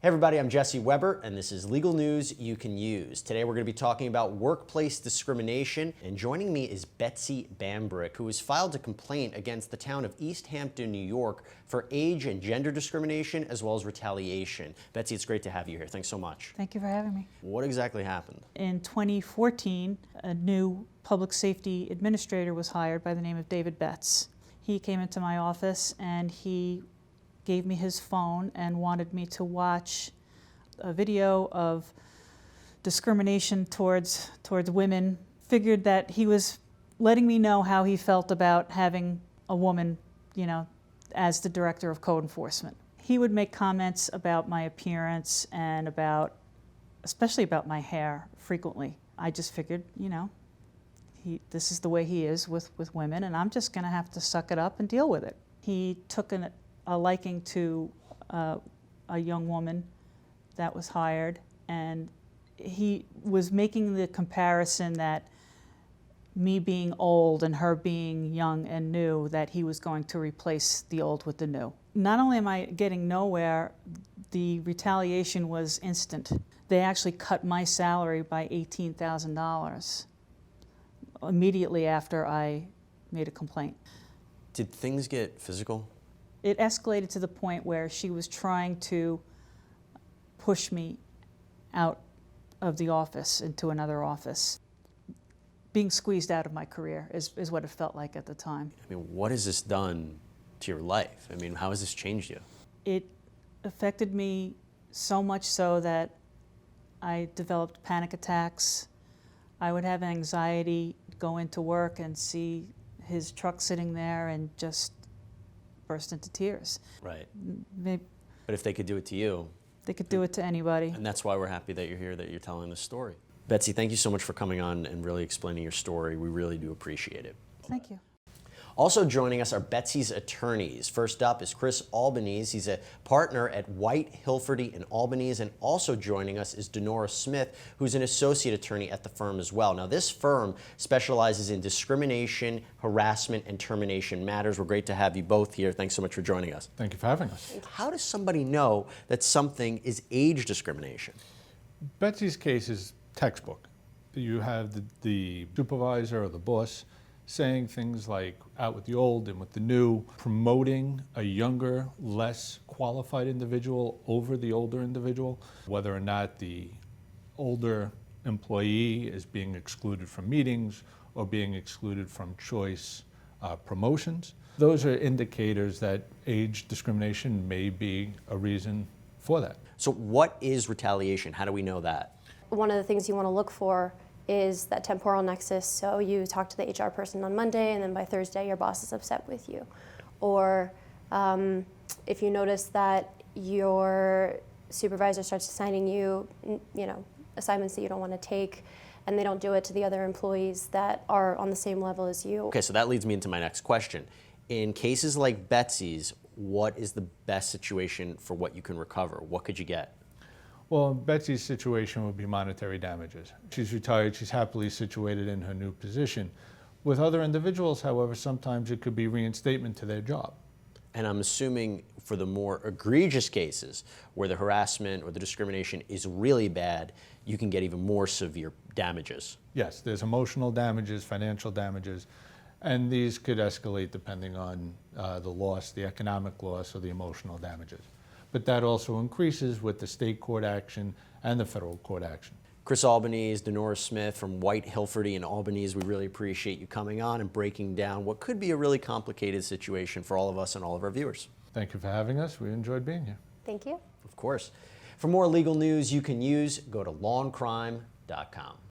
Hey everybody, I'm Jesse Weber, and this is Legal News You Can Use. Today we're going to be talking about workplace discrimination, and joining me is Betsy Bambrick, who has filed a complaint against the town of East Hampton, New York, for age and gender discrimination as well as retaliation. Betsy, it's great to have you here. Thanks so much. Thank you for having me. What exactly happened? In 2014, a new public safety administrator was hired by the name of David Betts. He came into my office and he gave me his phone and wanted me to watch a video of discrimination towards women. Figured that he was letting me know how he felt about having a woman, as the director of code enforcement. He would make comments about my appearance and especially about my hair frequently. I just figured, this is the way he is with women, and I'm just gonna have to suck it up and deal with it. He took a liking to a young woman that was hired, and he was making the comparison that me being old and her being young and new, that he was going to replace the old with the new. Not only am I getting nowhere, the retaliation was instant. They actually cut my salary by $18,000 immediately after I made a complaint. Did things get physical? It escalated to the point where she was trying to push me out of the office into another office. Being squeezed out of my career is what it felt like at the time. What has this done to your life? How has this changed you? It affected me so much so that I developed panic attacks. I would have anxiety, go into work and see his truck sitting there and just burst into tears. Right. Maybe, but if they could do it to you, they could do it to anybody. And that's why we're happy that you're here, that you're telling this story. Betsy, thank you so much for coming on and really explaining your story. We really do appreciate it. Thank you. Also joining us are Betsy's attorneys. First up is Chris Albanese. He's a partner at White, Hilferty & Albanese, and also joining us is Denora Smith, who's an associate attorney at the firm as well. Now, this firm specializes in discrimination, harassment, and termination matters. We're great to have you both here. Thanks so much for joining us. Thank you for having us. How does somebody know that something is age discrimination? Betsy's case is textbook. You have the supervisor or the boss saying things like out with the old and with the new, promoting a younger, less qualified individual over the older individual, whether or not the older employee is being excluded from meetings or being excluded from choice promotions. Those are indicators that age discrimination may be a reason for that. So what is retaliation? How do we know that? One of the things you want to look for is that temporal nexus. So you talk to the HR person on Monday and then by Thursday your boss is upset with you. Or if you notice that your supervisor starts assigning you, assignments that you don't want to take, and they don't do it to the other employees that are on the same level as you. Okay, so that leads me into my next question. In cases like Betsy's, what is the best situation for what you can recover? What could you get? Well, in Betsy's situation would be monetary damages. She's retired, she's happily situated in her new position. With other individuals, however, sometimes it could be reinstatement to their job. And I'm assuming for the more egregious cases where the harassment or the discrimination is really bad, you can get even more severe damages. Yes, there's emotional damages, financial damages, and these could escalate depending on the loss, the economic loss, or the emotional damages. But that also increases with the state court action and the federal court action. Chris Albanese, Denora Smith from White, Hilferty & Albanese, we really appreciate you coming on and breaking down what could be a really complicated situation for all of us and all of our viewers. Thank you for having us. We enjoyed being here. Thank you. Of course. For more legal news you can use, go to lawandcrime.com.